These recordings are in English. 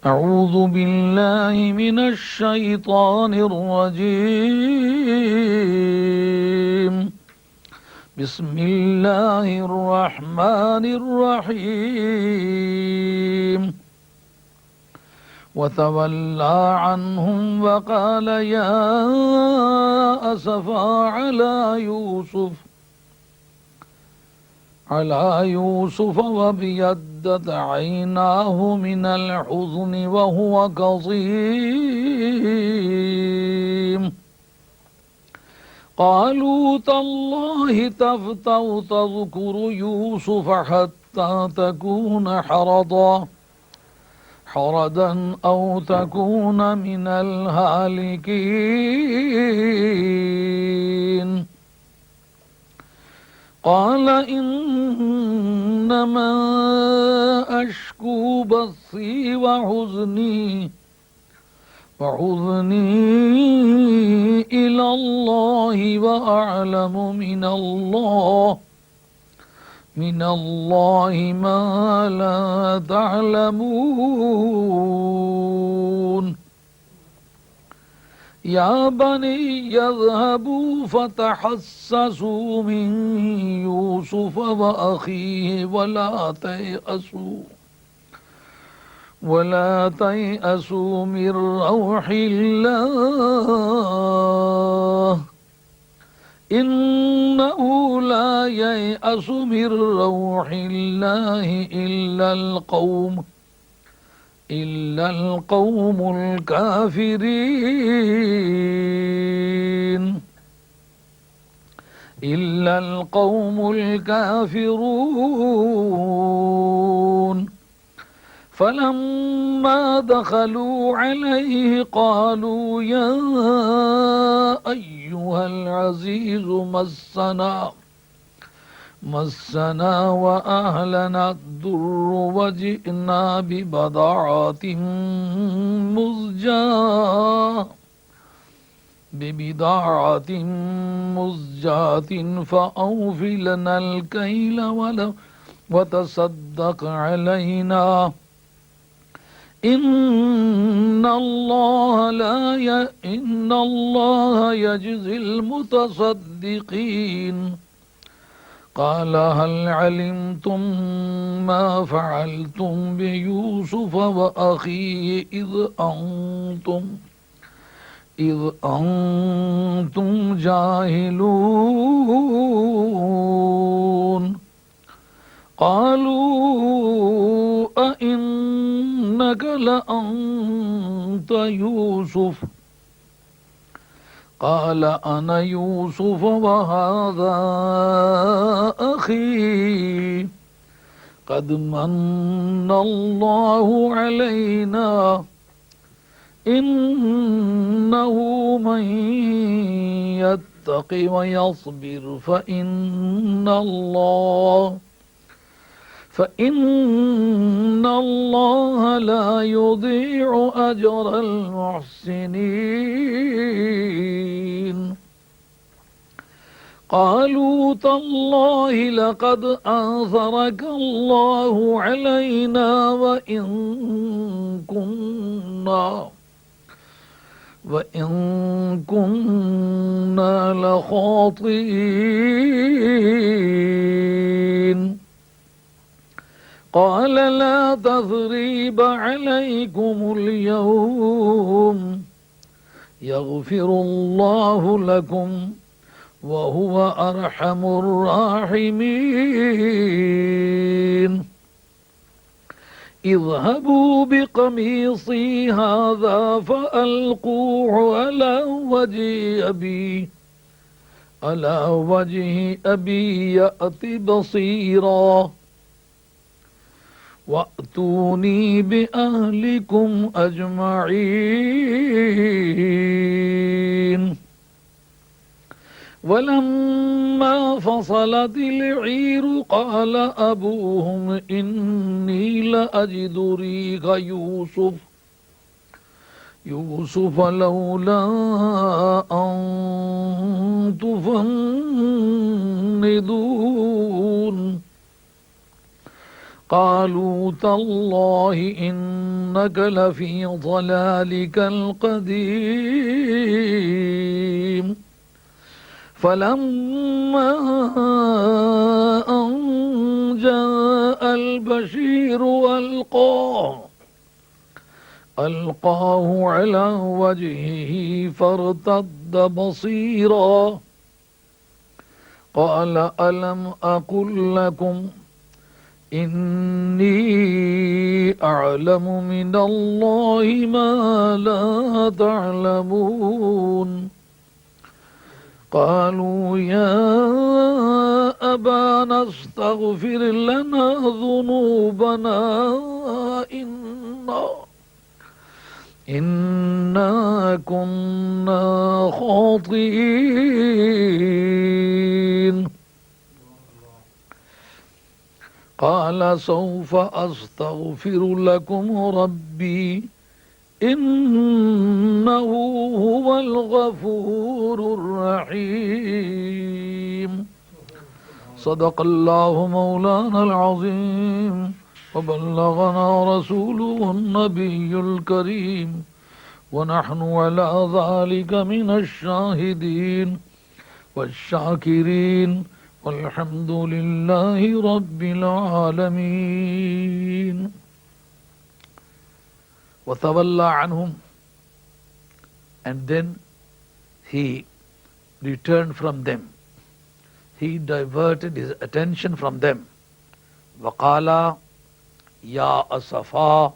أعوذ بالله من الشيطان الرجيم. بسم الله الرحمن الرحيم. وتولى عنهم وقال يا أسفا على يوسف وابيضت عيناه من الحزن وهو كظيم. قالوا تالله تفتأ تذكر يوسف حتى تكون حردا أو تكون من الهالكين. قال إنما أشكو بثي وحزني إلى الله وأعلم من الله ما لا تعلمون. يا بني يذهبوا فتحسسوا من يوسف وأخيه ولا تيأسوا من روح الله إنه لا ييأس من روح الله إلا القوم الكافرون. فلما دخلوا عليه قالوا يا أيها العزيز مسنا وأهلنا الضر وجئنا ببضاعة مزجاة فأوف لنا الكيل وتصدق علينا إن الله يجزي المتصدقين. قال هل علمتم ما فعلتم بيوسف وأخيه إذ أنتم جاهلون. قالوا أئنك لأنت يوسف؟ قال أنا يوسف وهذا أخي قد من الله علينا إنه من يتق ويصبر فإن الله لا يضيع أجر المحسنين. قالوا تالله لقد آثرك الله علينا وإن كنا لخاطئين. قال لا تثريب عليكم اليوم يغفر الله لكم وهو أرحم الراحمين. اذهبوا بقميصي هذا فألقوه على وجه أبي يأت بصيرا وأتوني بأهلكم أجمعين. ولما فصلت العير قال أبوهم إني لأجد ريح يوسف لولا أن تفندون. قالوا تالله إنك لفي ضلالك القديم فلما أن جاء البشير ألقاه على وجهه فارتد بصيرا قال ألم أقل لكم إني أعلم من الله ما لا تعلمون قالوا يا أبانا استغفر لنا ذنوبنا إنا كنا خاطئين قال سوف أستغفر لكم ربي إنه هو الغفور الرحيم صدق الله مولانا العظيم وبلغنا رسوله النبي الكريم ونحن على ذلك من الشاهدين والشاكرين والحمد لله رب العالمين وتولى عنهم, and then he returned from them. He diverted his attention from them. وقال Ya Asafa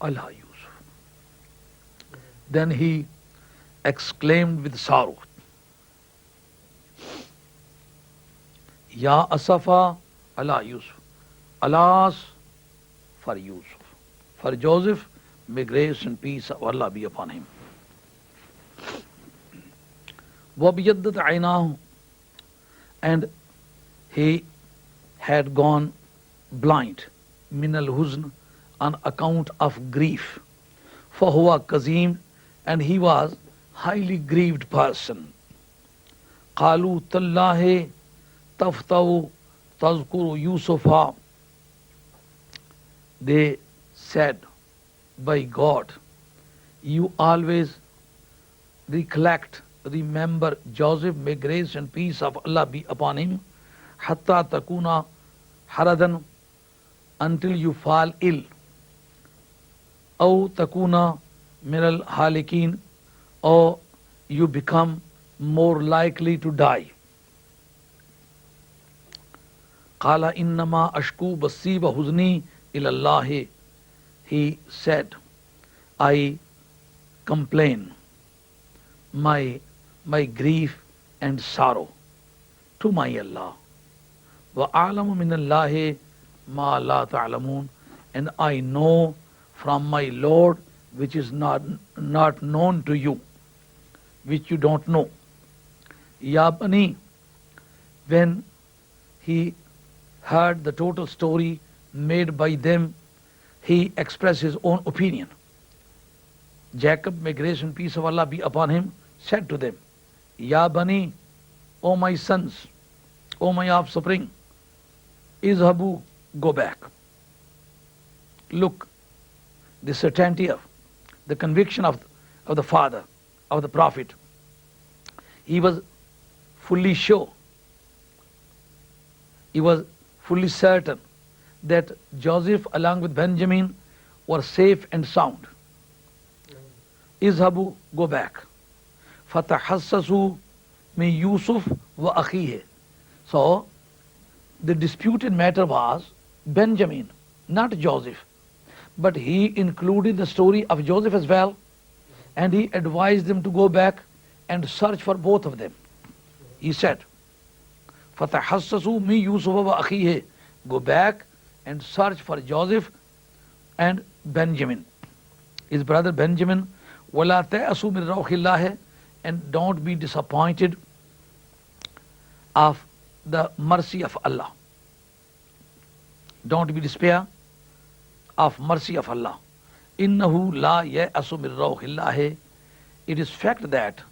ala Yusuf. Then he exclaimed with sorrow, Ya Asafa ala Yusuf. Alas for Yusuf. For Joseph, may grace and peace of Allah be upon him. وَبِيَدَّتْ عَيْنَاهُ, and he had gone blind, min al-huzn, on account of grief. فَهُوَ كَظِيمٌ, and he was highly grieved person. قَالُوا تَاللَّهِ تَفْتَوْ تَذْكُرُ يُوسُفَ, they said, by God, you always remember Joseph, may grace and peace of Allah be upon him, hatta takuna haradan, until you fall ill, aw takuna minal halikin, or you become more likely to die. Qala innama ashku basi wa huzni ilallahi, he said, I complain my grief and sorrow to my Allah. Wa a'lamu min Allahi ma la ta'lamun, and I know from my Lord which is not known to you, which you don't know. Ya Bani, when he heard the total story made by them, he expressed his own opinion. Jacob, may grace and peace of Allah be upon him, said to them, Ya Bani, O my sons, O my offspring, izhabu, go back. Look, the certainty of, the conviction of the father, of the prophet. He was fully sure, he was fully certain that Joseph along with Benjamin were safe and sound. Izhabu, go back. Fatahassasu min Yusuf wa akhihi. So the disputed matter was Benjamin, not Joseph. But he included the story of Joseph as well, and he advised them to go back and search for both of them. He said, Fatahassasu min Yusuf wa akhihi. Go back and search for Joseph and Benjamin, his brother Benjamin. وَلَا تَيْأَسُوا مِنْ رَوْحِ اللَّهِ, and don't be disappointed of the mercy of Allah. Don't be despair of mercy of Allah. إِنَّهُ لَا يَيْأَسُ مِنْ رَوْحِ اللَّهِ. It is fact that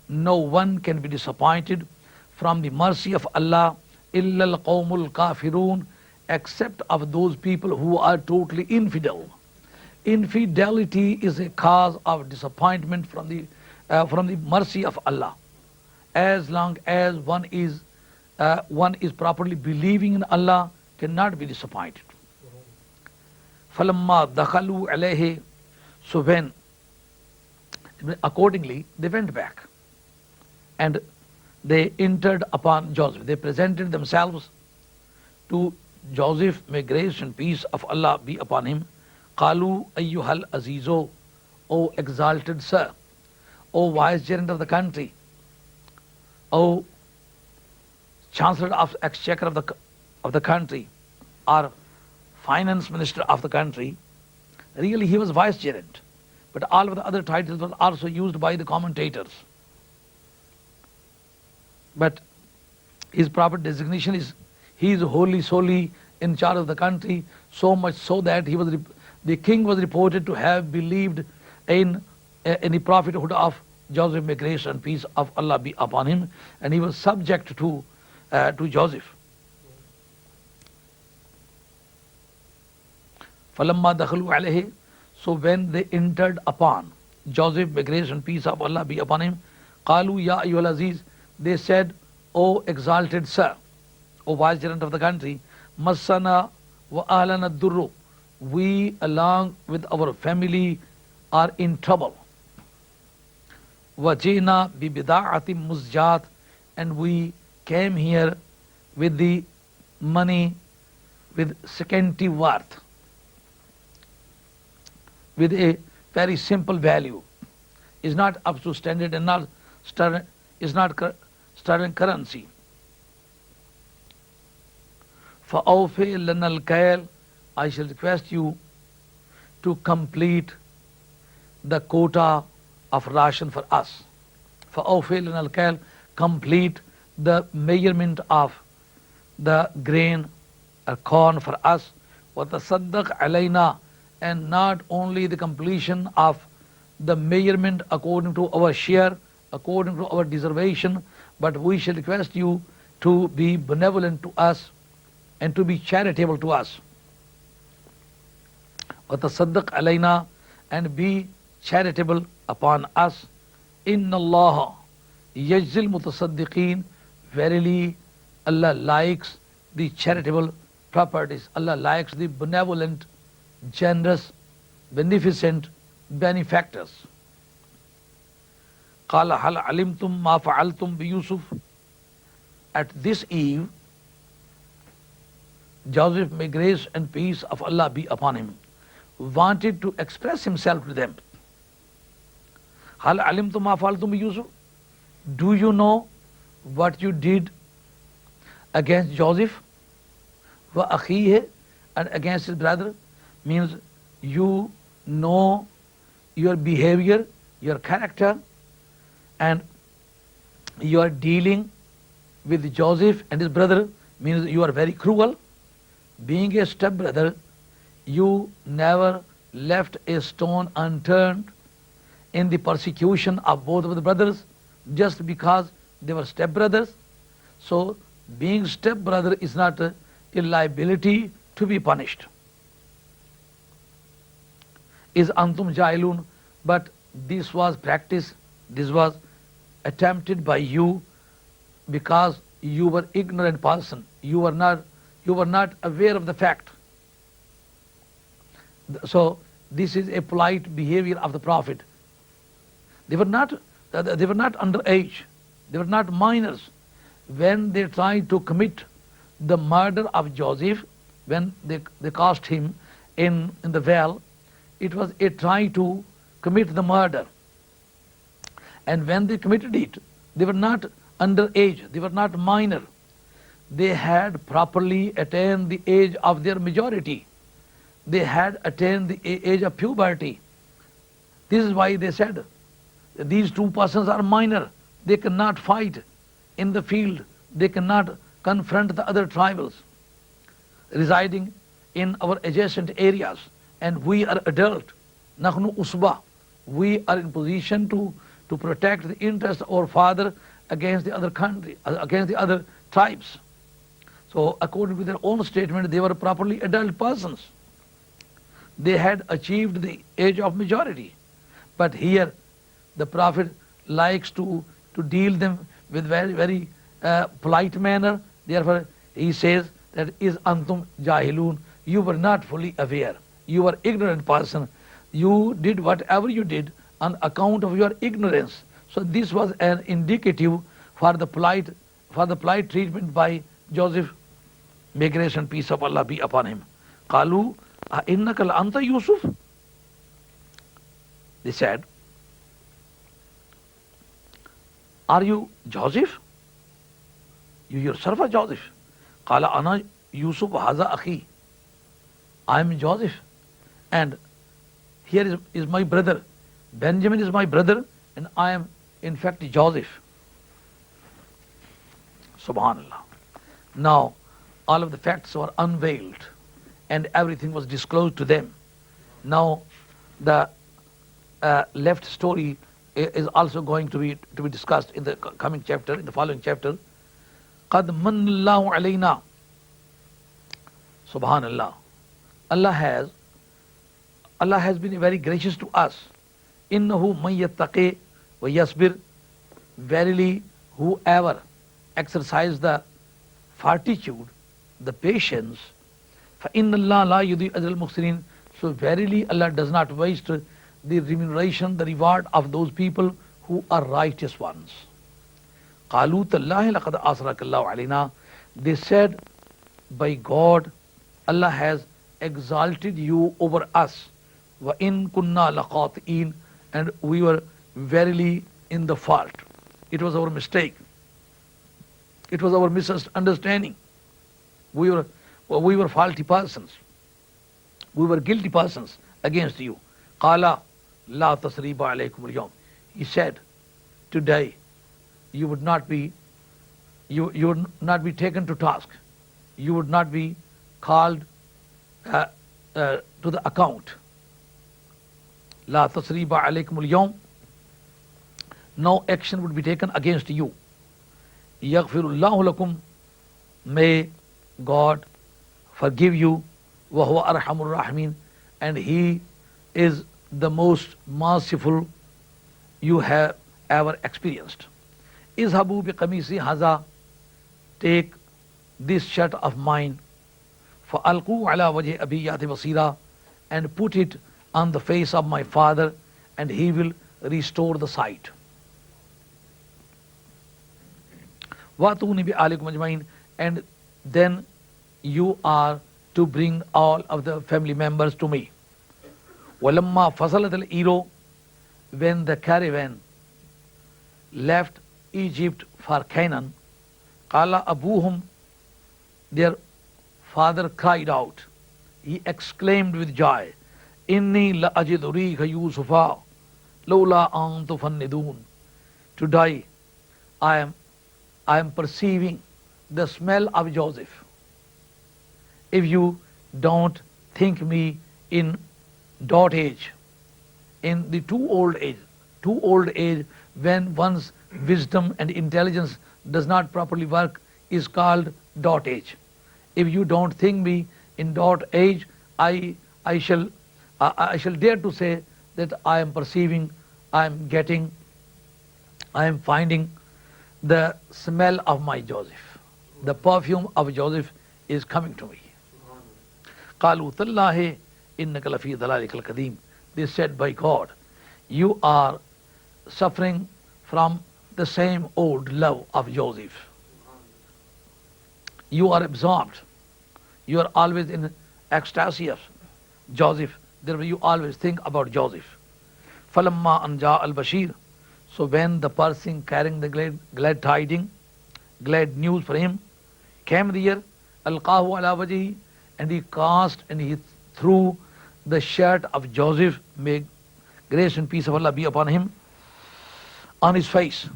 no one can be disappointed from the mercy of Allah إِلَّا الْقَوْمُ الْكَافِرُونَ, except of those people who are totally infidel. Infidelity is a cause of disappointment from the mercy of Allah. As long as one is properly believing in Allah, cannot be disappointed. فَلَمَّا دَخَلُوا عَلَيْهِ. So when, accordingly, they went back and they entered upon Joseph. They presented themselves to Joseph, may grace and peace of Allah be upon him. قَالُوا أَيُّهَا الْعَزِيزُ. O exalted sir, O vicegerent of the country, O chancellor of exchequer of the country, or finance minister of the country. Really he was vicegerent, but all of the other titles were also used by the commentators. But his proper designation is, he is wholly, solely in charge of the country, so much so that the king was reported to have believed in the prophethood of Joseph, may grace and peace of Allah be upon him, and he was subject to Joseph. فَلَمَّا دَخَلُوا عَلَيْهِ. So when they entered upon Joseph, may grace and peace of Allah be upon him, قَالُوا يَا أَيُّهَا الْعَزِيزُ. They said, O exalted sir, O vicegerent of the country, مَسَّنَا وَأَهْلَنَا الدُّرُّ. We along with our family are in trouble. وَجِئْنَا بِبِضَاعَةٍ مُزْجَاةٍ. And we came here with the money with scanty worth, with a very simple value, is not up to standard and not sterling currency. فَأَوْفِي لَنَا الْكَيْلَ. I shall request you to complete the quota of ration for us. فَأَوْفِي لَنَا الْكَيْلَ. Complete the measurement of the grain or corn for us. وَتَصَدَّقْ عَلَيْنَا. And not only the completion of the measurement according to our share, according to our deservation, but we shall request you to be benevolent to us and to be charitable to us. وَتَصَدَّقْ عَلَيْنَا. And be charitable upon us. إِنَّ اللَّهَ يَجْزِي الْمُتَصَدِّقِينَ. Verily, Allah likes the charitable properties. Allah likes the benevolent, generous, beneficent benefactors. قَالَ هَلْ عَلِمْتُمْ مَا فَعَلْتُمْ بِيُوسُفَ. At this eve, Joseph, may grace and peace of Allah be upon him, wanted to express himself to them. هَلْ عَلِمْتُمْ مَا فَعَلْتُمْ بِيُوسُفَ. Do you know what you did against Joseph? وَأَخِيهِ. And against his brother. Means you know your behavior, your character, and you are dealing with Joseph and his brother, means you are very cruel. Being a stepbrother, you never left a stone unturned in the persecution of both of the brothers just because they were stepbrothers. So being stepbrother is not a liability to be punished. Is antum jailun. But this was practiced, this was attempted by you because you were ignorant person. You were not aware of the fact. So this is a polite behavior of the Prophet. They were not underage. They were not minors. When they tried to commit the murder of Joseph, when they cast him in the well, it was a try to commit the murder. And when they committed it, they were not underage, they were not minor. They had properly attained the age of their majority. They had attained the age of puberty. This is why they said, these two persons are minor. They cannot fight in the field. They cannot confront the other tribals residing in our adjacent areas. And we are adult. Nahnu usba. We are in position to protect the interests of our father against the other country, against the other tribes. So according to their own statement, they were properly adult persons. They had achieved the age of majority. But here the Prophet likes to deal them with very polite manner. Therefore he says that is antum jahilun, you were not fully aware, you were ignorant person, you did whatever you did on account of your ignorance. So this was an indicative for the polite treatment by Joseph. May grace and peace of Allah be upon him. Qalu innaka la anta Yusuf. They said, are you Joseph? You yourself are Joseph. Qala ana Yusuf haza akhi. I am Joseph, and here is my brother. Benjamin is my brother, and I am in fact Joseph. Subhanallah. Now all of the facts were unveiled and everything was disclosed to them. Now the left story is also going to be discussed in the coming chapter, in the following chapter. قَدْ مَنَّ اللَّهُ عَلَيْنَا. Subhanallah. Allah has been very gracious to us. إِنَّهُ مَن يَتَّقِي وَيَصْبِرْ. Verily, whoever exercises the fortitude, the patience, فَإِنَّ اللَّهَ لَا يُضِيعُ أَجْرَ الْمُحْسِنِينَ. So verily Allah does not waste the remuneration, the reward of those people who are righteous ones. قَالُوا تَاللَّهِ لَقَدْ أَصْرَكَ اللَّهُ عَلَيْنَا. They said, by God, Allah has exalted you over us. وَإِن كُنَّا لَخَاطِئِينَ. And we were verily in the fault. It was our mistake. It was our misunderstanding. We were faulty persons. We were guilty persons against you. قَالَ لَا تَصْرِيبَ عَلَيْكُمُ الْيَوْمِ. He said, today you would not be taken to task. You would not be called to the account. لا تَصْرِيبَ عَلَيْكُمُ الْيَوْمِ. No action would be taken against you. يَغْفِرُ اللَّهُ لَكُمْ. May God forgive you. وَهُوَ أَرْحَمُ الرَّاحِمِينَ. And He is the most merciful you have ever experienced. اذهبوا بقميصي هذا. Take this shirt of mine. فَأَلْقُوا عَلَى وَجْهِ أَبِي يَأْتِ بَصِيرًا. And put it on the face of my father, and he will restore the sight. وَأْتُونِي بِأَهْلِكُمْ أَجْمَعِينَ. And then you are to bring all of the family members to me. وَلَمَّا فَصَلَتِ الْإِيرُ. When the caravan left Egypt for Canaan, قَالَ أَبُوهُمْ. Their father cried out. He exclaimed with joy, إِنِّي لَأَجِدُ رِيحَ يُوسُفَ لَوْلَا أَن تُفَنِّدُونَ. Today I am perceiving the smell of Joseph. If you don't think me in dot age, in the too old age when one's wisdom and intelligence does not properly work is called dot age. If you don't think me in dot age, I shall dare to say that I am perceiving, I am finding the smell of my Joseph. The perfume of Joseph is coming to me. قَالُوا تَاللَّهِ إِنَّكَ لَفِي ضَلَالِكَ الْقَدِيمِ. They said, by God, you are suffering from the same old love of Joseph. You are absorbed. You are always in ecstasy of Joseph. Therefore you always think about Joseph. فَلَمَّا أَنْ جَاءَ الْبَشِيرُ. So when the person carrying the glad tidings, glad news for him, came there, أَلْقَاهُ عَلَى وَجْهِهِ. And he cast and he threw the shirt of Joseph, may grace and peace of Allah be upon him, on his face.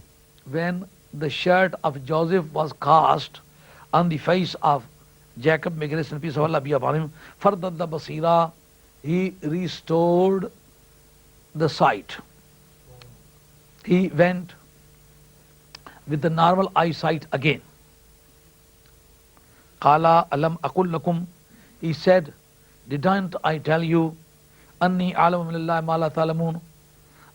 When the shirt of Joseph was cast on the face of Jacob, may grace and peace of Allah be upon him, فَرْدَدَّ بَصِيرًا. He restored the sight. He went with the normal eyesight again. Qala alam aqul lakum. He said, didn't I tell you, Anni alamu minallahi ma la ta'lamun?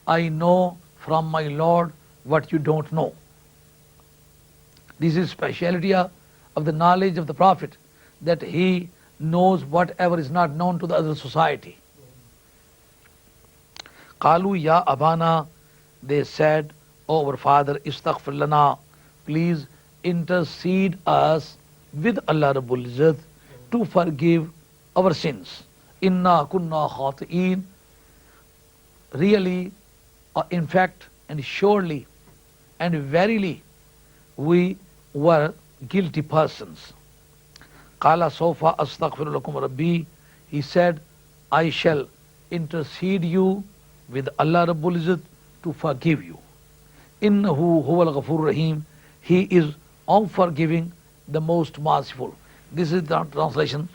I know from my Lord what you don't know. This is speciality of the knowledge of the Prophet, that he knows whatever is not known to the other society. Qalu ya abana, they said, O our father, istaghfir lana, please intercede us with Allah Rabbul Izzat to forgive our sins. Inna kunna khati'een. Really, in fact, and surely, and verily, we were guilty persons. Qala sofa astaghfiru lakum rabbi. He said, I shall intercede you with Allah Rabbul Izzat to forgive you. Innahu huwal ghafur rahim. He is all forgiving, the most merciful. This is the translation,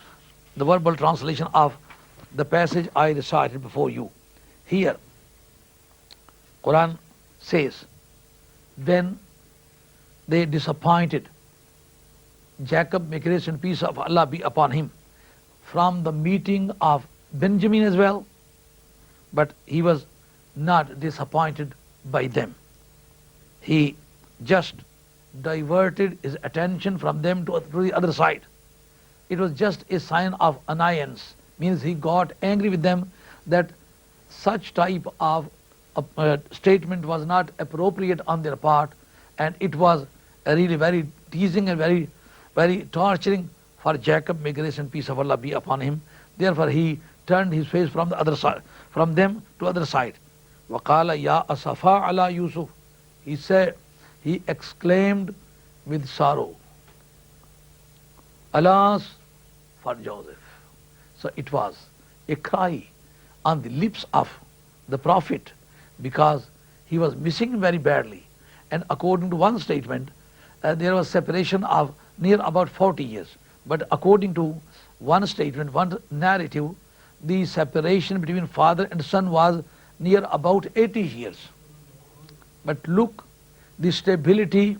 the verbal translation of the passage I recited before you. Here, Quran says, when they disappointed Jacob, may grace and peace of Allah be upon him, from the meeting of Benjamin as well, but he was not disappointed by them. He just diverted his attention from them to the other side. It was just a sign of annoyance, means he got angry with them that such type of statement was not appropriate on their part, and it was really very teasing and very, very torturing for Jacob, may grace and peace of Allah be upon him. Therefore he turned his face from the other side, from them to other side. Waqala ya asafa ala Yusuf. He said, he exclaimed with sorrow, alas for Joseph. So it was a cry on the lips of the Prophet, because he was missing very badly. And according to one statement, there was separation of near about 40 years. But according to one statement, one narrative, the separation between father and son was near about 80 years. But look, the stability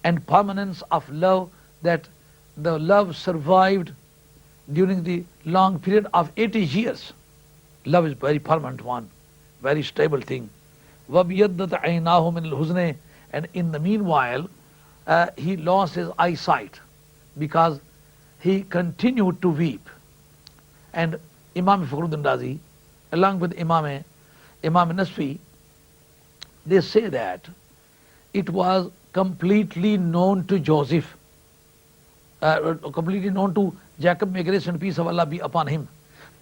and permanence of love, that the love survived during the long period of 80 years. Love is very permanent one, very stable thing. وَبْيَدَّتْ عَيْنَاهُ مِنَ الْحُزْنِ. And in the meanwhile, he lost his eyesight because he continued to weep. And Imam Fakhruddin Razi, along with Imam Nasfi, they say that it was completely known to Joseph, completely known to Jacob, may grace and peace of Allah be upon him.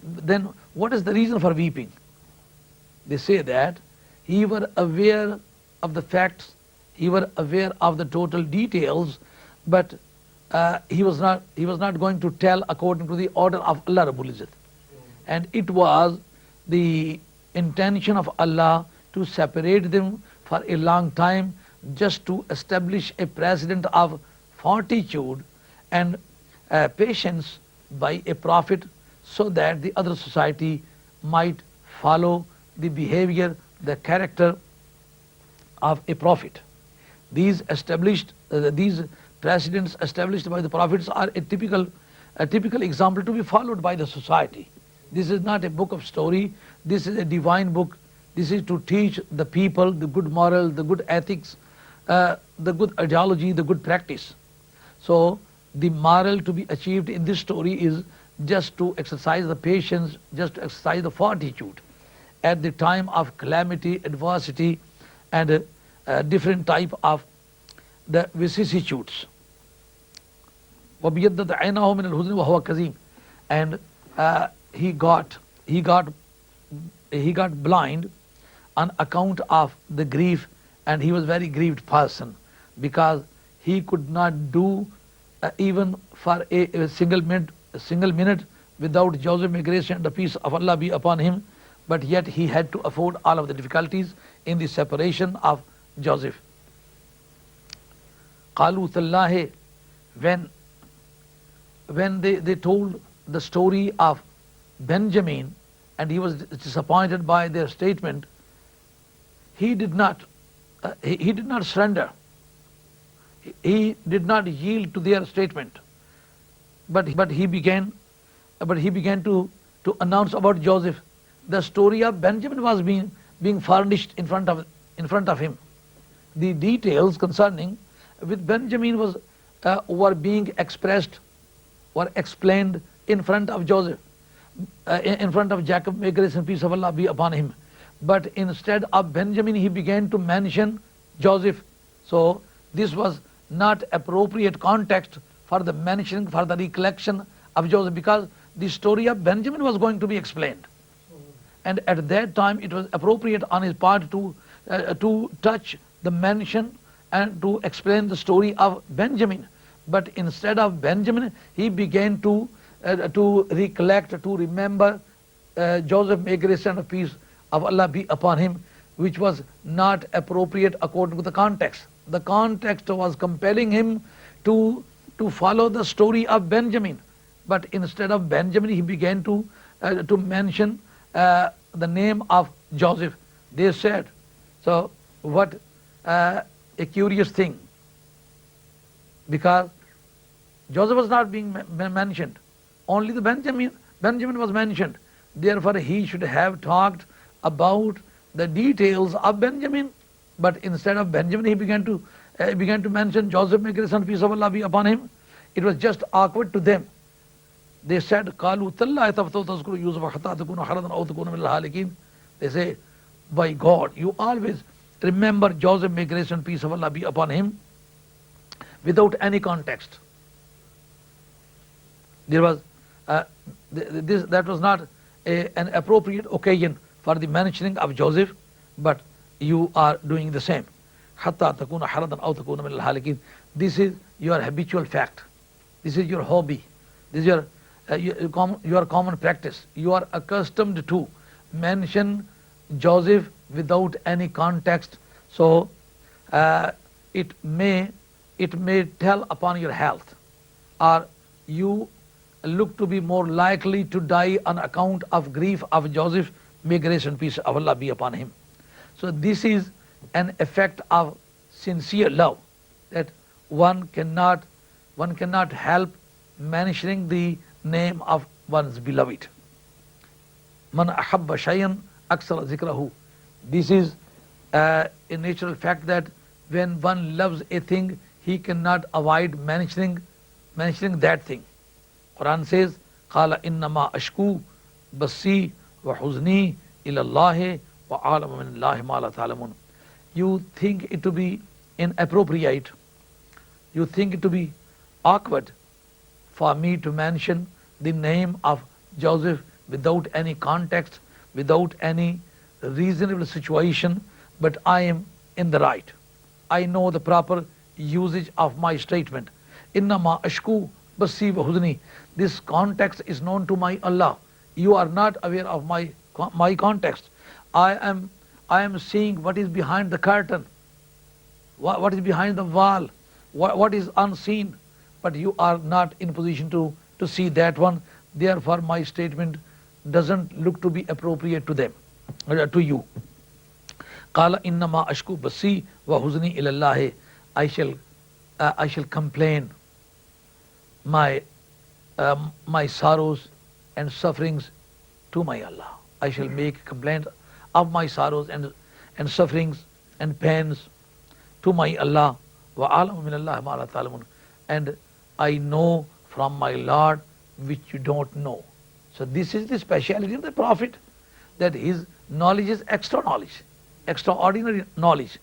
Then what is the reason for weeping? They say that he were aware of the facts, he were aware of the total details, but he was not going to tell according to the order of Allah Rabbul Izzat. And it was the intention of Allah to separate them for a long time, just to establish a precedent of fortitude and patience by a prophet, so that the other society might follow the behavior, the character of a prophet. These precedents established by the prophets are a typical example to be followed by the society. This is not a book of story, this is a divine book. This is to teach the people the good moral, the good ethics, the good ideology, the good practice. So the moral to be achieved in this story is just to exercise the patience, just to exercise the fortitude at the time of calamity, adversity, and different type of the vicissitudes. وَبِيَدَّتْ عَيْنَاهُ مِنَ الْحُزْنِ وَهُوَ كَظِيمٌ. And he got blind on account of the grief, and he was very grieved person, because he could not do even for a single minute without Joseph, may grace and the peace of Allah be upon him, but yet he had to afford all of the difficulties in the separation of Joseph. قَالُوا تَاللَّهِ. When they told the story of Benjamin, and he was disappointed by their statement, he did not surrender. He did not yield to their statement. but he began to announce about Joseph. The story of Benjamin was being furnished in front of him. The details concerning with Benjamin were being expressed, were explained in front of Joseph, in front of Jacob. May grace and peace of Allah be upon him. But instead of Benjamin, he began to mention Joseph. So this was not appropriate context for the mentioning, for the recollection of Joseph, because the story of Benjamin was going to be explained. And at that time it was appropriate on his part to touch the mention and to explain the story of Benjamin. But instead of Benjamin, he began to recollect, to remember Joseph, may grace and peace of Allah be upon him, which was not appropriate according to the context. The context was compelling him to follow the story of Benjamin. But instead of Benjamin, he began to mention the name of Joseph. They said, so what a curious thing, because Joseph was not being mentioned, only the Benjamin was mentioned. Therefore he should have talked about the details of Benjamin, but instead of Benjamin he began to mention Joseph, may grace and peace of Allah be upon him. It was just awkward to them. They said, قالوا تالله تفتو تذكر يوسف حتى تكون حرضا أو تكون من الهالكين. They say, by God, you always remember Joseph, may grace and peace of Allah be upon him, without any context. There was that was not an appropriate occasion for the mentioning of Joseph, but you are doing the same. حتى تكون حرضا أو تكون من الهالكين. This is your habitual fact. This is your hobby. This is your common practice. You are accustomed to mention Joseph without any context. So it may tell upon your health, or you look to be more likely to die on account of grief of Joseph, may grace and peace of Allah be upon him. So this is an effect of sincere love, that one cannot help mentioning the name of one's beloved. Man ahabba shay'an aksara zikrahu. This is a natural fact that when one loves a thing, he cannot avoid mentioning that thing. Quran says, قال إنما أشكو بثي وحزني إلى الله وأعلم من الله ما لا تعلمون. You think it to be inappropriate, you think it to be awkward for me to mention the name of Joseph without any context, without any reasonable situation, but I am in the right. I know the proper usage of my statement. Innama ashku basi wa huzni. This context is known to my Allah. You are not aware of my context. I am seeing what is behind the curtain, what is behind the wall, what is unseen, but you are not in position to see that one. Therefore my statement doesn't look to be appropriate to them, to you. Qala innama ashku basi wa huzni ilallahi. I shall complain my sorrows and sufferings to my Allah. I shall make complaint of my sorrows and sufferings and pains to my Allah. Wa alamu min Allah ma la ta'lamun. And I know from my Lord which you don't know. So this is the speciality of the Prophet, that his knowledge is extra knowledge, extraordinary knowledge,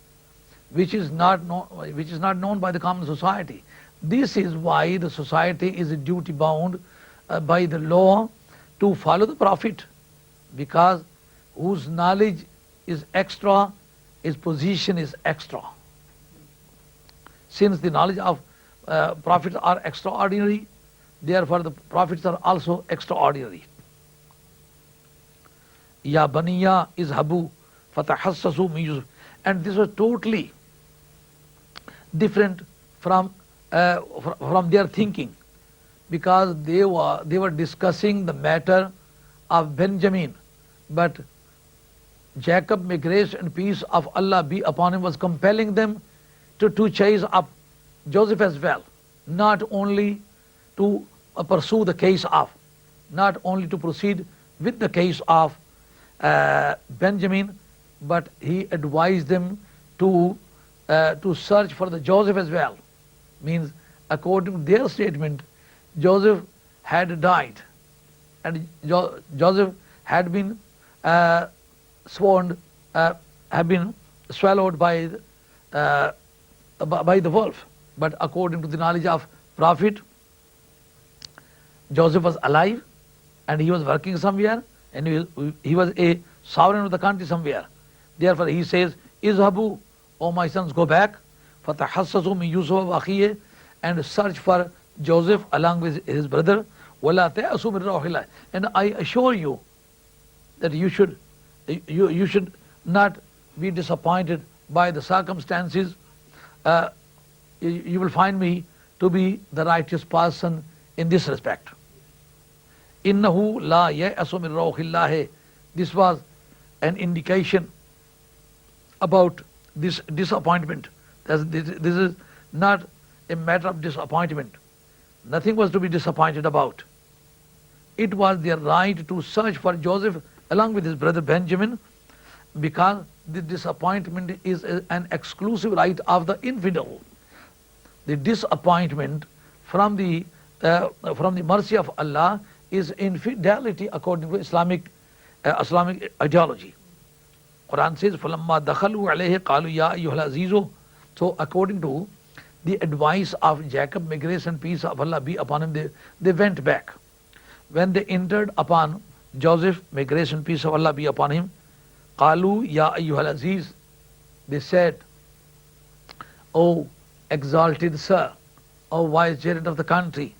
which is not known by the common society. This is why the society is duty bound by the law to follow the Prophet, because whose knowledge is extra, his position is extra. Since the knowledge of prophets are extraordinary, therefore the prophets are also extraordinary. Ya baniya izhabu fatahassasu min Yusuf. And this was totally different from their thinking, because they were discussing the matter of Benjamin, but Jacob, may grace and peace of Allah be upon him, was compelling them to chase up Joseph as well, not only to pursue the case of, not only to proceed with the case of Benjamin, but he advised them to search for the Joseph as well. Means, according to their statement, Joseph had died, and Joseph had been had been swallowed by the wolf. But according to the knowledge of Prophet, Joseph was alive, and he was working somewhere, and he was a sovereign of the country somewhere. Therefore he says, Izhabu, O my sons, go back, fatahassasu min Yusuf wa akhihi, and search for Joseph along with his brother, wala ta'asu min rawhillah. And I assure you that you should not be disappointed by the circumstances. You will find me to be the righteous person in this respect. Innahu la ya'asu min rawhillah. This was an indication about this disappointment. This is not a matter of disappointment. Nothing was to be disappointed about. It was their right to search for Joseph along with his brother Benjamin, because the disappointment is an exclusive right of the infidel. The disappointment from the mercy of Allah is infidelity according to Islamic ideology. Quran says, فَلَمَّا دَخَلُوا عَلَيْهِ قَالُوا يَا أَيُّهَا الْعَزِيزُ. So according to the advice of Jacob, may grace and peace of Allah be upon him, they went back. When they entered upon Joseph, may grace and peace of Allah be upon him, قَالُوا يَا أَيُّهَا الْعَزِيزُ. They said, O exalted sir, O vicegerent of the country,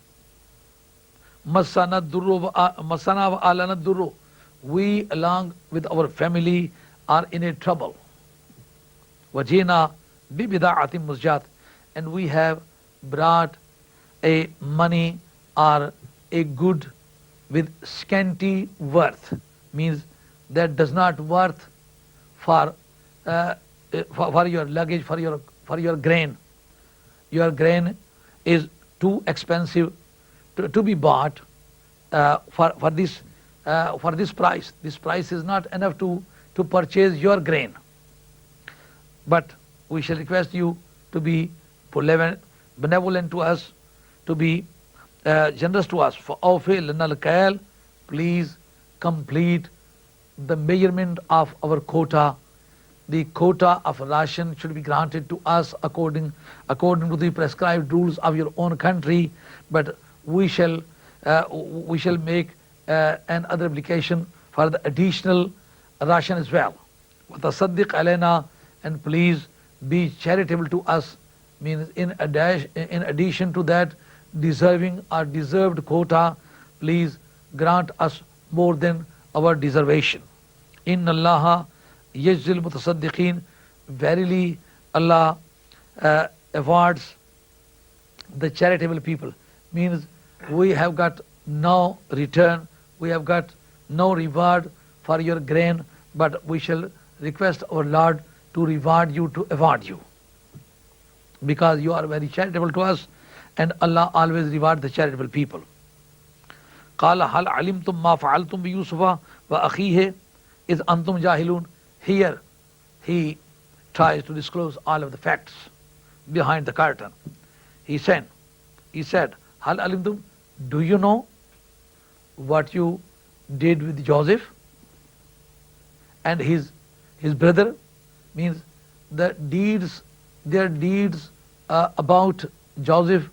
مَسَّنَا وَآلَنَا الدُّرُّ. We along with our family are in a trouble. وَجِينَا بِبِضَاعَةٍ مُزْجَاةٍ. And we have brought a money or a good with scanty worth. Means that does not worth for your luggage, for your grain. Your grain is too expensive to be bought for this price. This price is not enough to purchase your grain. But we shall request you to be benevolent to us, to be generous to us. For awfi lana al-kail, please complete the measurement of our quota. The quota of ration should be granted to us according to the prescribed rules of your own country. But we shall make an other application for the additional ration as well. وَتَصَدِّقْ عَلَيْنَا. And please be charitable to us. Means in addition to that deserved quota, please grant us more than our deservation. Inna Allaha yajzil mutasaddiqeen. Verily Allah awards the charitable people. Means we have got no return, we have got no reward for your grain, but we shall request our Lord to reward you, to award you, because you are very charitable to us, and Allah always rewards the charitable people. قَالَ هَلْ عَلِمْتُمْ مَا فَعَلْتُمْ بِيُوسُفَ وَأَخِيهِ إِذْ أَنْتُمْ جَاهِلُونَ. Here he tries to disclose all of the facts behind the curtain. He said, هَلْ عَلِمْتُمْ. Do you know what you did with Joseph and his brother? Means their deeds about Joseph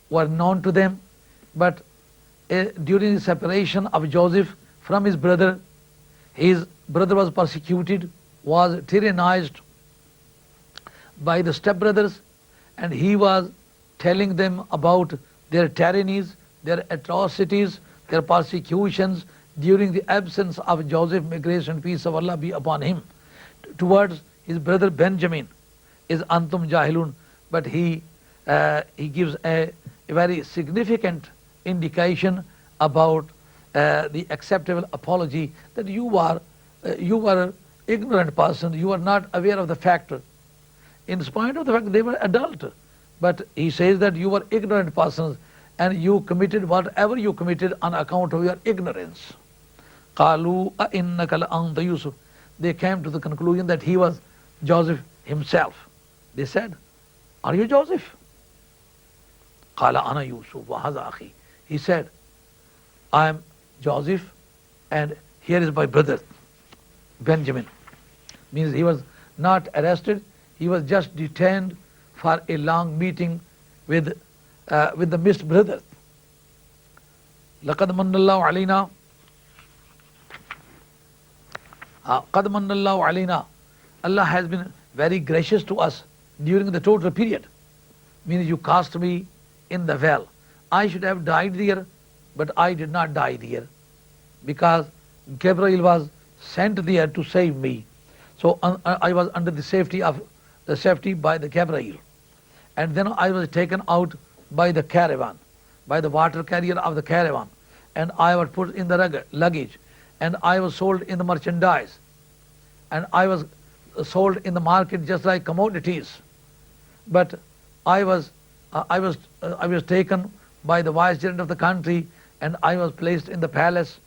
were known to them, but during the separation of Joseph from his brother was persecuted, was tyrannized by the stepbrothers, and he was telling them about their tyrannies, their atrocities, their persecutions during the absence of Joseph, may grace and peace of Allah be upon him, towards his brother Benjamin. Is antum jahilun. But he gives a very significant indication about the acceptable apology, that you were ignorant person, you are not aware of the fact, in spite of the fact they were adult. But he says that you were ignorant persons, and you committed whatever you committed on account of your ignorance. قَالُوا أَإِنَّكَ لَأَنْتَ يُوسُف. They came to the conclusion that he was Joseph himself. They said, are you Joseph? قَالَ أَنَا يُوسُف وَهَذَا أَخِي. He said, I am Joseph and here is my brother Benjamin. Means he was not arrested, he was just detained for a long meeting with the missed brother. لَقَدْ مَنَّ اللَّهُ عَلَيْنَا قَدْ مَنَّ اللَّهُ عَلَيْنَا. Allah has been very gracious to us during the total period. Means you cast me in the well. I should have died there, but I did not die there because Gabriel was sent there to save me. So I was under the safety by the Gabriel. And then I was taken out by the caravan, by the water carrier of the caravan. And I was put in the luggage. And I was sold in the merchandise. And I was sold in the market just like commodities. But I was taken by the vicegerent of the country, and I was placed in the palace,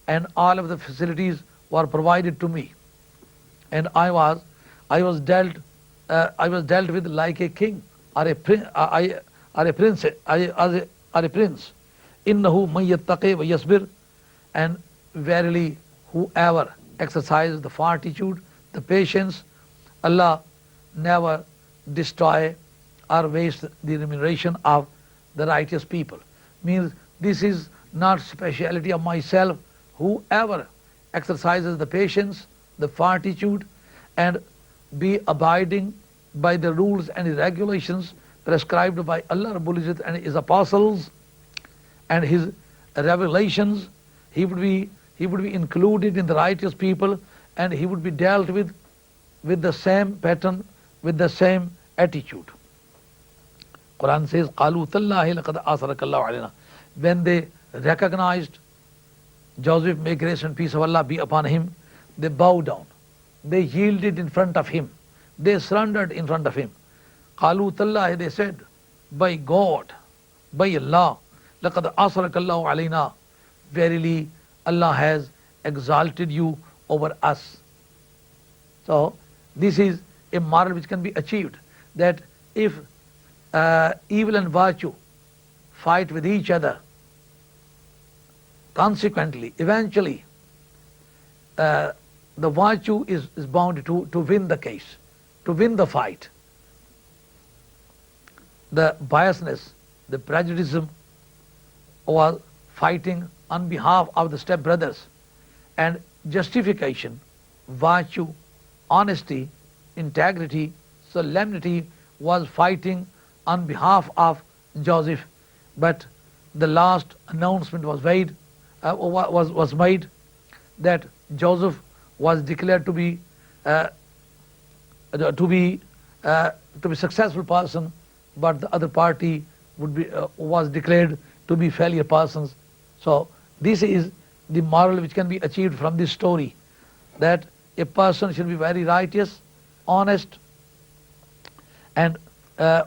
and all of the facilities were provided to me. And I was dealt with like a king or a prince. Innahu man yattaqi wa yasbir. And verily, whoever exercises the fortitude, the patience, Allah never destroy or waste the remuneration of the righteous people. Means this is not speciality of myself. Whoever exercises the patience, the fortitude, and be abiding by the rules and regulations prescribed by Allah Rabbul Izzat and His apostles and His revelations, he would be included in the righteous people, and he would be dealt with the same pattern, with the same attitude. Quran says, قَالُوا تَاللَّهِ لَقَدْ آثَرَكَ اللَّهُ عَلَيْنَا. When they recognized Joseph, may grace and peace of Allah be upon him, they bowed down. They yielded in front of him. They surrendered in front of him. قَالُوا تَاللَّهِ, they said, by God, by Allah, لَقَدْ آثَرَكَ اللَّهُ عَلَيْنَا. Verily, Allah has exalted you over us. So, this is a moral which can be achieved, that if evil and virtue fight with each other, consequently, eventually, the virtue is bound to win the case, to win the fight. The biasness, the prejudice was fighting on behalf of the stepbrothers, and justification, virtue, honesty, integrity, solemnity was fighting on behalf of Joseph. But the last announcement was made that Joseph was declared to be successful person, but the other party was declared to be failure persons. So this is the moral which can be achieved from this story, that a person should be very righteous, honest, and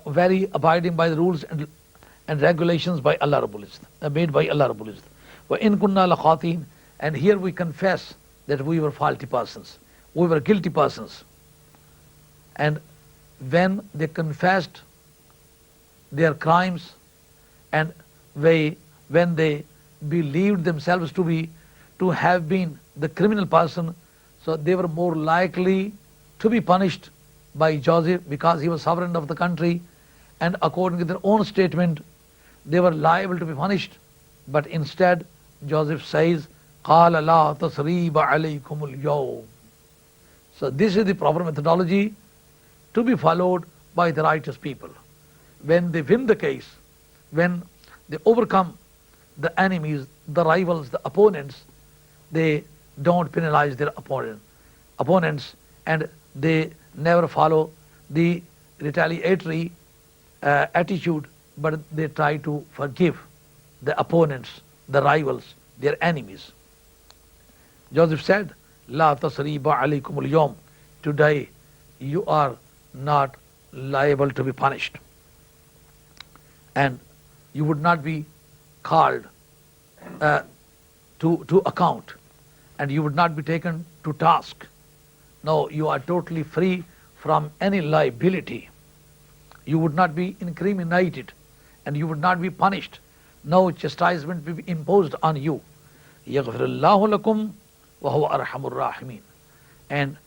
very abiding by the rules and regulations by Allah Rabbul Izzat, made by Allah Rabbul Izzat. وَإِن كُنَّا لَخَاطِئِينَ. And here we confess that we were faulty persons, we were guilty persons. And when they confessed their crimes, and when they believed themselves to have been the criminal person, so they were more likely to be punished by Joseph because he was sovereign of the country, and according to their own statement, they were liable to be punished. But instead, Joseph says, قَالَ لَا تَصْرِيبَ عَلَيْكُمُ الْيَوْمِ. So this is the proper methodology to be followed by the righteous people. When they win the case, when they overcome the enemies, the rivals, the opponents, they don't penalize their opponents, and they never follow the retaliatory attitude, but they try to forgive the opponents, the rivals, their enemies. Joseph said, La tasriba alaykum al-yawm. Today you are not liable to be punished. And you would not be called to account, and you would not be taken to task. No, you are totally free from any liability. You would not be incriminated, and you would not be punished. No chastisement will be imposed on you. يَغْفِرُ اللَّهُ لَكُمْ وَهُوَ أَرْحَمُ الرَّاحِمِينَ. And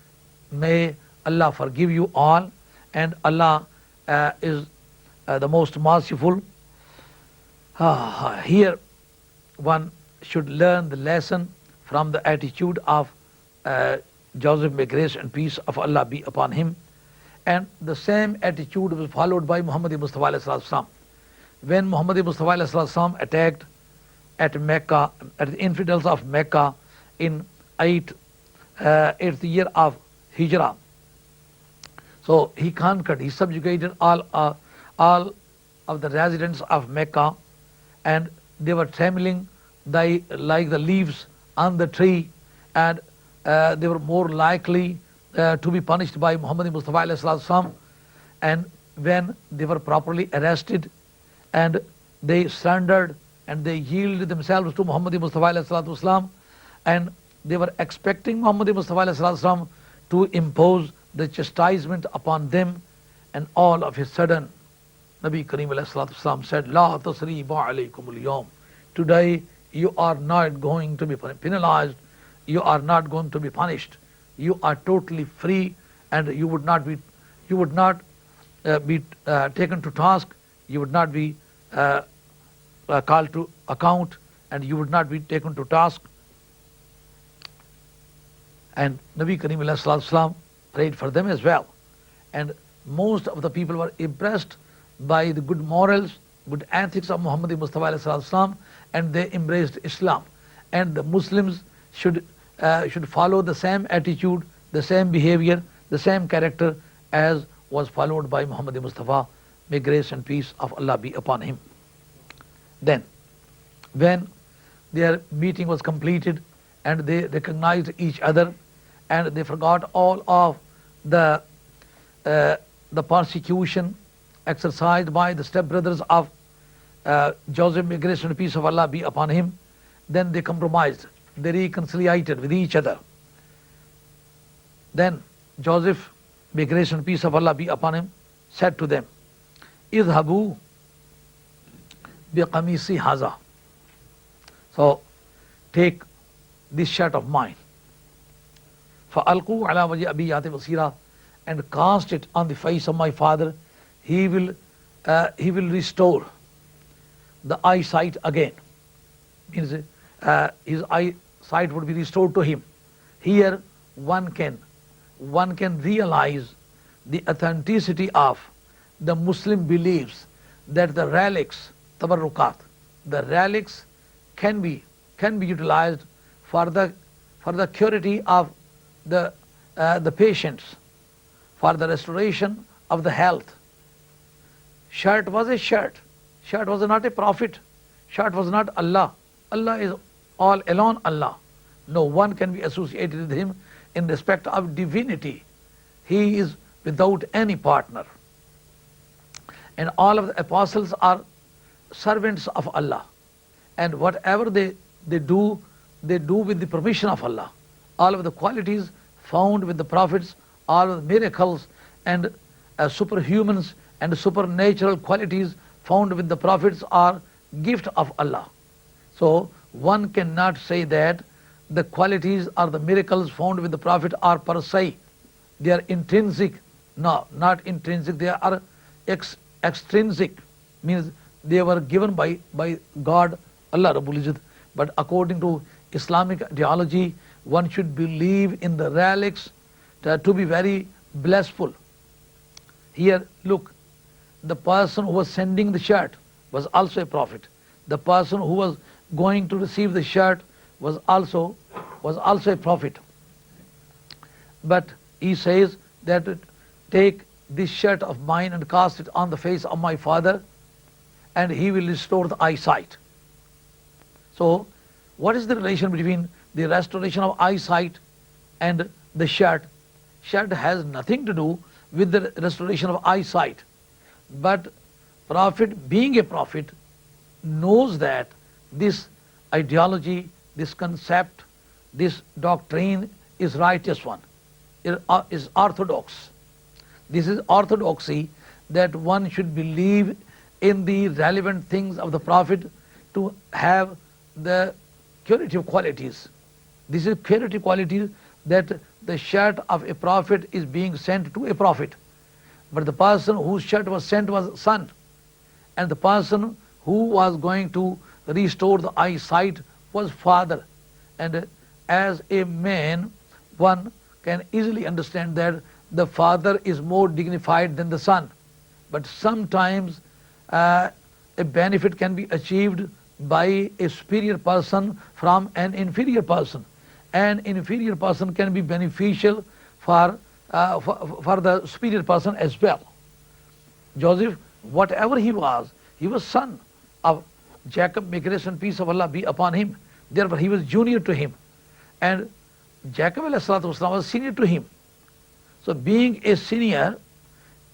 may Allah forgive you all, and Allah is the most merciful. Here one should learn the lesson from the attitude of Joseph, may grace and peace of Allah be upon him. And the same attitude was followed by Muhammad Mustafa alayhi salam. When Muhammad Mustafa alayhi salam attacked at Mecca, at the infidels of Mecca in 8th year of Hijrah, so he conquered, he subjugated all of the residents of Mecca, and they were trembling like the leaves on the tree, and they were more likely to be punished by Muhammad Mustafa alayhi salam. And when they were properly arrested and they surrendered and they yielded themselves to Muhammad Mustafa alayhi salam, and they were expecting Muhammad Mustafa alayhi salam to impose the chastisement upon them, and all of a sudden Nabi Kareem alayhi salam said, La tasriba alaykum al-yawm. Today you are not going to be penalized, you are not going to be punished. You are totally free, and you would not be taken to task, you would not be called to account, and you would not be taken to task. And Nabi Kareem alayhi salam prayed for them as well. And most of the people were impressed by the good morals, good ethics of Muhammad Mustafa alayhi salam, and they embraced Islam. And the Muslims should follow the same attitude, the same behavior, the same character as was followed by Muhammad Mustafa. May grace and peace of Allah be upon him. Then, when their meeting was completed and they recognized each other, and they forgot all of the persecution exercised by the stepbrothers of Joseph, may grace and peace of Allah be upon him, then they compromised, they reconciliated with each other. Then Joseph, may grace and peace of Allah be upon him, said to them, Idhabu biqamisi haza. So take this shirt of mine, فَأَلْقُوا عَلَى وَجْهِ أَبِي يَأْتِ بَصِيرًا, and cast it on the face of my father. He will restore the eyesight again. Means his eyesight would be restored to him. Here one can realize the authenticity of the Muslim beliefs that the relics, tabarrukat, the relics can be utilized for the curative of the patients, for the restoration of the health. Shirt was a shirt. Shirt was not a prophet. Shirt was not Allah. Allah is all alone Allah. No one can be associated with him in respect of divinity. He is without any partner. And all of the apostles are servants of Allah. And whatever they do with the permission of Allah. All of the qualities found with the prophets, all of the miracles and superhumans and supernatural qualities found with the prophets are gift of Allah. So one cannot say that the qualities or the miracles found with the prophet are per se. They are intrinsic. No, not intrinsic. They are extrinsic. Means they were given by God, Allah Rabbul Izzat. But according to Islamic ideology, one should believe in the relics to be very blissful. Here, look, the person who was sending the shirt was also a prophet. The person who was going to receive the shirt was also a prophet. But he says that take this shirt of mine and cast it on the face of my father, and he will restore the eyesight. So, what is the relation between the restoration of eyesight and the shirt? Shirt has nothing to do with the restoration of eyesight. But prophet, being a prophet, knows that this ideology, this concept, this doctrine is righteous one, is orthodox. This is orthodoxy, that one should believe in the relevant things of the Prophet to have the curative qualities. This is curative qualities, that the shirt of a prophet is being sent to a prophet. But the person whose shirt was sent was son. And the person who was going to restore the eyesight was father. And as a man, one can easily understand that the father is more dignified than the son. But sometimes a benefit can be achieved by a superior person from an inferior person. An inferior person can be beneficial for the superior person as well. Joseph, whatever he was son of Jacob, may grace and peace of Allah be upon him. Therefore, he was junior to him. And Jacob was senior to him. So being a senior,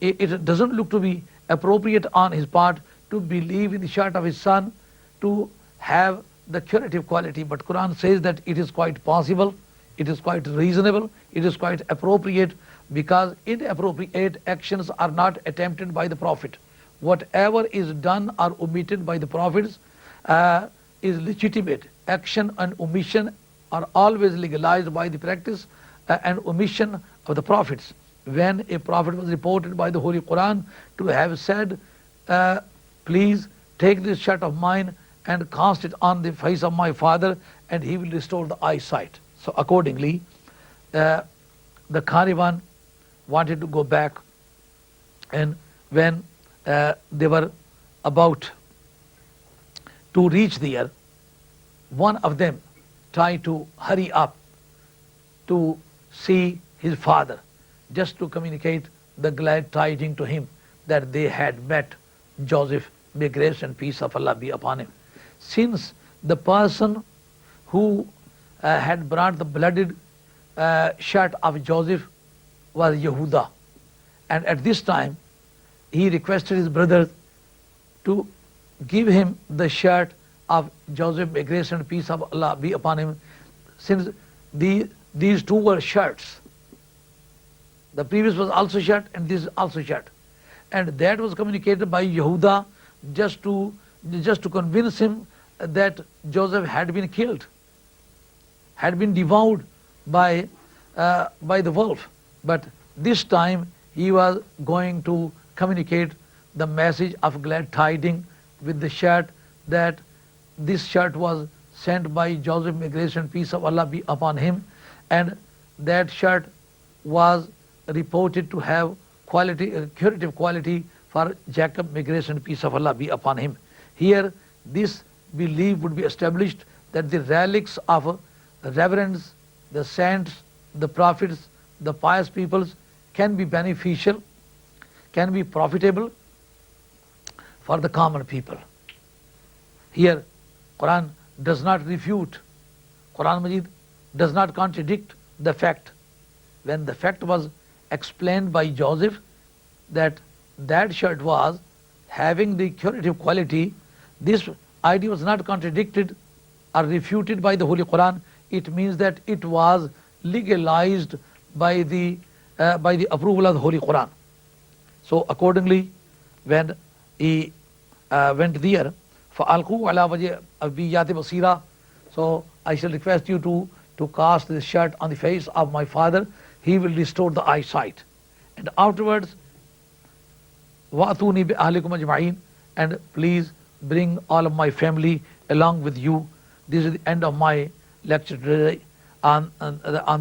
it doesn't look to be appropriate on his part to believe in the shirt of his son, to have the curative quality. But Quran says that it is quite possible, it is quite reasonable, it is quite appropriate, because inappropriate actions are not attempted by the Prophet. Whatever is done or omitted by the Prophets is legitimate. Action and omission are always legalized by the practice and omission of the Prophets. When a Prophet was reported by the Holy Quran to have said, please take this shirt of mine and cast it on the face of my father, and he will restore the eyesight. So accordingly, the caravan wanted to go back, and when they were about to reach there, one of them tried to hurry up to see his father, just to communicate the glad tidings to him that they had met Joseph, may grace and peace of Allah be upon him. Since the person who had brought the blooded shirt of Joseph was Yehuda, and at this time he requested his brother to give him the shirt of Joseph, may grace and peace of Allah be upon him, since these two were shirts. The previous was also shirt and this is also shirt. And that was communicated by Yehuda just to convince him that Joseph had been killed, had been devoured by the wolf. But this time he was going to communicate the message of glad tidings with the shirt, that this shirt was sent by Joseph, may grace and peace of Allah be upon him, and that shirt was reported to have curative quality for Jacob, may grace and peace of Allah be upon him. Here this belief would be established, that the relics of reverence, the saints, the prophets, the pious peoples can be beneficial, can be profitable for the common people. Here Quran does not refute, Quran Majid does not contradict the fact. When the fact was explained by Joseph that that shirt was having the curative quality, this idea was not contradicted or refuted by the Holy Quran. It means that it was legalized by the approval of the Holy Quran. So accordingly, when he went there, فَأَلْقُوا عَلَى وَجْهِ أَبِيَّاتِ بَصِيرًا, so I shall request you to cast this shirt on the face of my father, he will restore the eyesight. And afterwards, وَأْتُونِي بِأَهْلِكُمْ أَجْمَعِينَ, and please bring all of my family along with you. This is the end of my lecture today on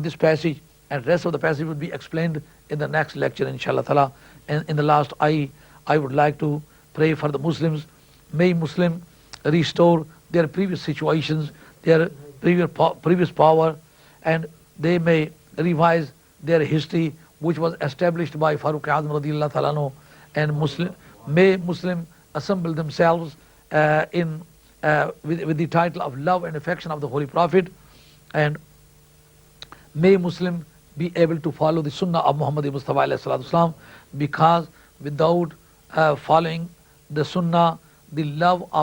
this passage, and rest of the passage will be explained in the next lecture, inshallah ta'ala. And in the last, I would like to pray for the Muslims. May Muslim restore their previous situations, their previous power, and they may revise their history, which was established by Farooq Azam radiallahu ta'ala anhu. And may Muslim assemble themselves with the title of love and affection of the Holy Prophet, and may Muslim be able to follow the Sunnah of Muhammad Mustafa alayhi salatu wasalam, because without following the Sunnah, the love of